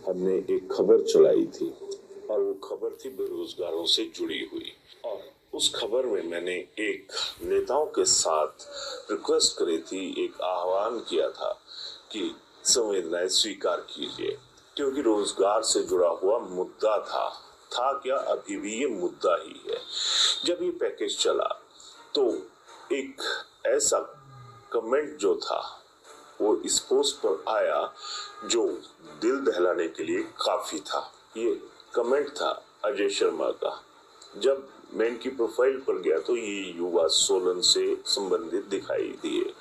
हमने एक खबर चलाई थी और वो खबर थी बेरोजगारों से जुड़ी हुई। और उस खबर में मैंने एक नेताओं के साथ रिक्वेस्ट करी थी, एक आह्वान किया था कि संवेदनाएं स्वीकार कीजिए, क्योंकि रोजगार से जुड़ा हुआ मुद्दा था क्या अभी भी ये मुद्दा ही है। जब ये पैकेज चला तो एक ऐसा कमेंट जो था वो इस पोस्ट पर आया जो दिल दहलाने के लिए काफी था। ये कमेंट था अजय शर्मा का। जब मैं इनकी प्रोफाइल पर गया तो ये युवा सोलन से संबंधित दिखाई दिए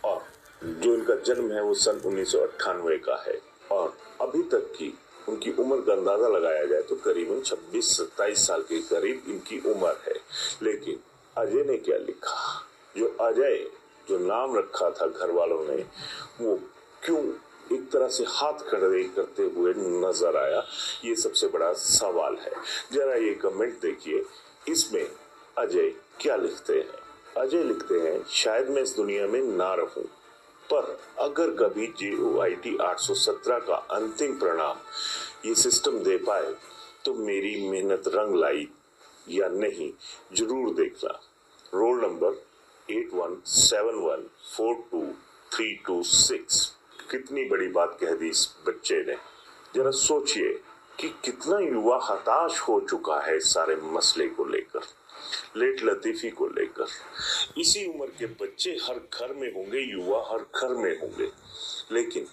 और जो इनका जन्म है वो सन 1998 का है और अभी तक की उनकी उम्र का अंदाजा लगाया जाए तो करीबन 26-27 साल के करीब इनकी उम्र है। लेकिन अजय ने क्या लिखा, जो नाम रखा था घर वालों ने, वो क्यों एक तरह से हाथ खड़े करते हुए नजर आया, ये सबसे बड़ा सवाल है। जरा ये कमेंट देखिए, इसमें अजय क्या लिखते हैं। अजय लिखते हैं, शायद मैं इस दुनिया में ना रहूं, पर अगर कभी JOIT 817 का अंतिम परिणाम ये सिस्टम दे पाए तो मेरी मेहनत रंग लाई या नहीं जरूर देखना। Roll number 8171422326। कितनी बड़ी बात कह दी इस बच्चे ने। जरा सोचिए कि कितना युवा हताश हो चुका है इस सारे मसले को लेकर, लेट लतीफी को लेकर। इसी उम्र के बच्चे हर घर में होंगे, युवा हर घर में होंगे, लेकिन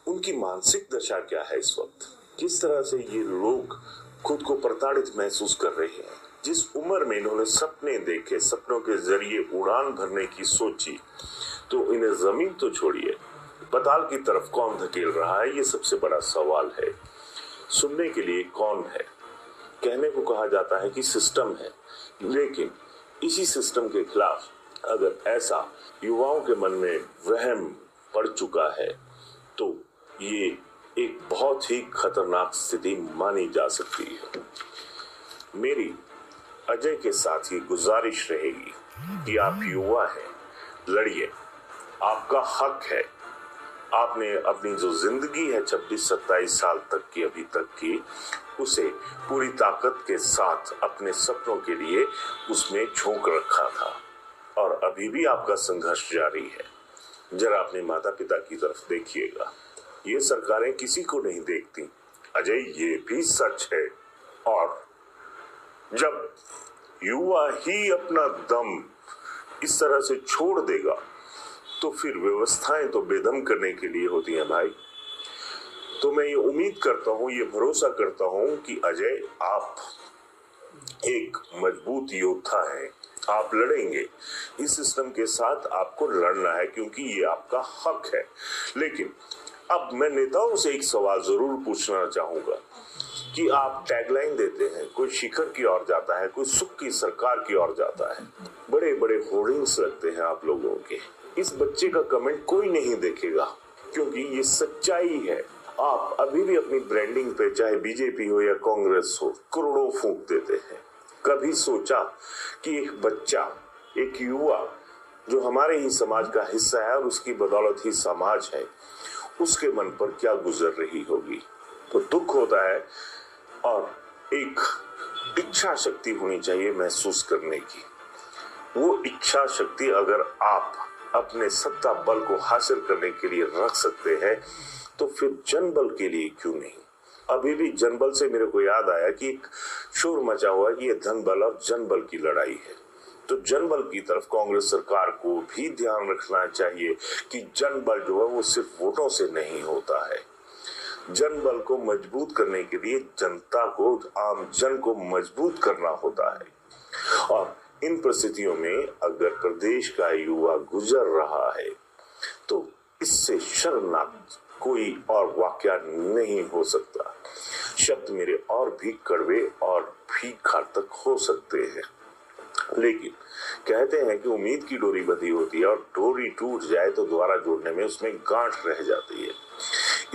उनकी मानसिक दशा क्या है इस वक्त, किस तरह से ये लोग खुद को प्रताड़ित महसूस कर रहे हैं। जिस उम्र में इन्होंने सपने देखे, सपनों के जरिए उड़ान भरने की सोची, तो इन्हें जमीन तो छोड़िए पाताल की तरफ कौन धकेल रहा है, ये सबसे बड़ा सवाल है। सुनने के लिए कौन है, कहने को कहा जाता है कि सिस्टम है, लेकिन इसी सिस्टम के खिलाफ अगर ऐसा युवाओं के मन में वहम पड़ चुका है तो ये एक बहुत ही खतरनाक स्थिति मानी जा सकती है। मेरी अजय के साथ ही गुजारिश रहेगी कि आप युवा हैं, लड़िए, आपका हक है। आपने अपनी जो जिंदगी है 26-27 साल तक की, अभी तक की, उसे पूरी ताकत के साथ अपने सपनों के लिए उसमें झोंक रखा था और अभी भी आपका संघर्ष जारी है। जरा अपने माता पिता की तरफ देखिएगा, ये सरकारें किसी को नहीं देखती अजय, ये भी सच है। और जब युवा ही अपना दम इस तरह से छोड़ देगा तो फिर व्यवस्थाएं तो बेदम करने के लिए होती हैं भाई। तो मैं ये उम्मीद करता हूं, ये भरोसा करता हूं कि अजय आप एक मजबूत योद्धा हैं, आप लड़ेंगे। इस सिस्टम के साथ आपको लड़ना है क्योंकि ये आपका हक है। लेकिन अब मैं नेताओं से एक सवाल जरूर पूछना चाहूंगा कि आप टैगलाइन देते हैं, कोई शिखर की ओर जाता है, कोई सुख की सरकार की ओर जाता है, बड़े बड़े होर्डिंग्स लगते हैं आप लोगों के। इस बच्चे का कमेंट कोई नहीं देखेगा क्योंकि ये सच्चाई है। आप अभी भी अपनी ब्रांडिंग पे, चाहे बीजेपी हो या कांग्रेस हो, करोड़ों फूंक देते हैं। कभी सोचा कि एक बच्चा, एक युवा जो हमारे ही समाज का हिस्सा है और उसकी बदौलत ही समाज है, उसके मन पर क्या गुजर रही होगी। तो दुख होता है और एक इच्छा शक्ति होनी चाहिए महसूस करने की। वो इच्छा शक्ति अगर आप अपने सत्ता बल को हासिल करने के लिए रख सकते हैं तो फिर जनबल के लिए क्यों नहीं। अभी भी जनबल से मेरे को याद आया कि एक शोर मचा हुआ है कि ये धन बल और जनबल की लड़ाई है। तो जनबल की तरफ कांग्रेस सरकार को भी ध्यान रखना चाहिए कि जनबल जो है वो सिर्फ वोटों से नहीं होता है। जनबल को मजबूत करने के लिए जनता को, आम जन को मजबूत करना होता है। और इन परिस्थितियों में अगर प्रदेश का युवा गुजर रहा है तो इससे शर्मनाक कोई और वाकया नहीं हो सकता। शब्द मेरे और भी कड़वे और भी घातक हो सकते हैं, लेकिन कहते हैं कि उम्मीद की डोरी बंधी होती है और डोरी टूट जाए तो दोबारा जोड़ने में उसमें गांठ रह जाती है।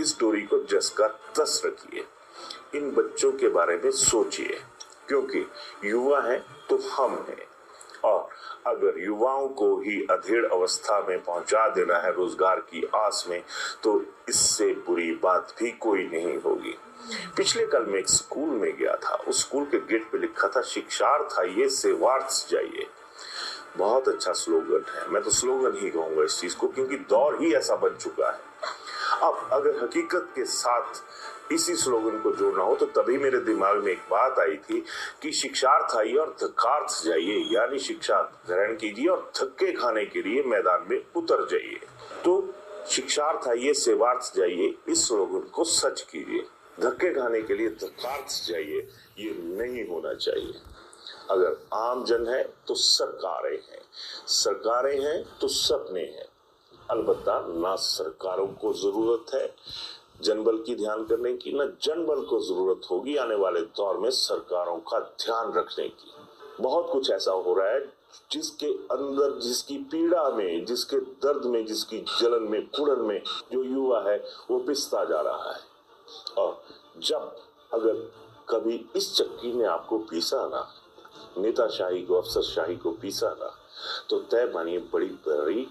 इस डोरी को जस का तस रखिए, इन बच्चों के बारे में सोचिए, क्योंकि युवा हैं तो हम हैं। और अगर युवाओं को ही अधेड़ अवस्था में पहुंचा देना है रोजगार की आस में, तो इससे बुरी बात भी कोई नहीं होगी। पिछले कल मैं एक स्कूल में गया था। उस स्कूल के गेट पे लिखा था, शिक्षार्थ आइए, सेवार्थ जाइए। बहुत अच्छा स्लोगन है। मैं तो स्लोगन ही कहूंगा इस चीज को, क्योंकि दौर ही ऐसा बन चुका है। अब अगर हकीकत के साथ इसी स्लोगन को जोड़ना हो, तो तभी मेरे दिमाग में एक बात आई थी कि शिक्षार्थ आइए और धक्कार्थ जाइए, यानी शिक्षा ग्रहण कीजिए और धक्के खाने के लिए मैदान में उतर जाइए। तो शिक्षार्थ आइए, सेवार्थ जाइए, इस स्लोगन को सच कीजिए। धक्के खाने के लिए धक्कार्थ जाइए, ये नहीं होना चाहिए। अगर आम जन है तो सरकारें हैं, सरकारें हैं तो सपने हैं। अलबत्ता ना सरकारों को जरूरत है जनबल की ध्यान करने की, ना जनबल को जरूरत होगी आने वाले दौर में सरकारों का ध्यान रखने की। बहुत कुछ ऐसा हो रहा है जिसके अंदर, जिसकी पीड़ा में, जिसके दर्द में, जिसकी जलन में, कुड़न में जो युवा है वो पिसता जा रहा है। और जब अगर कभी इस चक्की ने आपको पीसा ना, नेताशाही को, अफसरशाही को पीसा ना, तो तय मानिए बड़ी बड़ी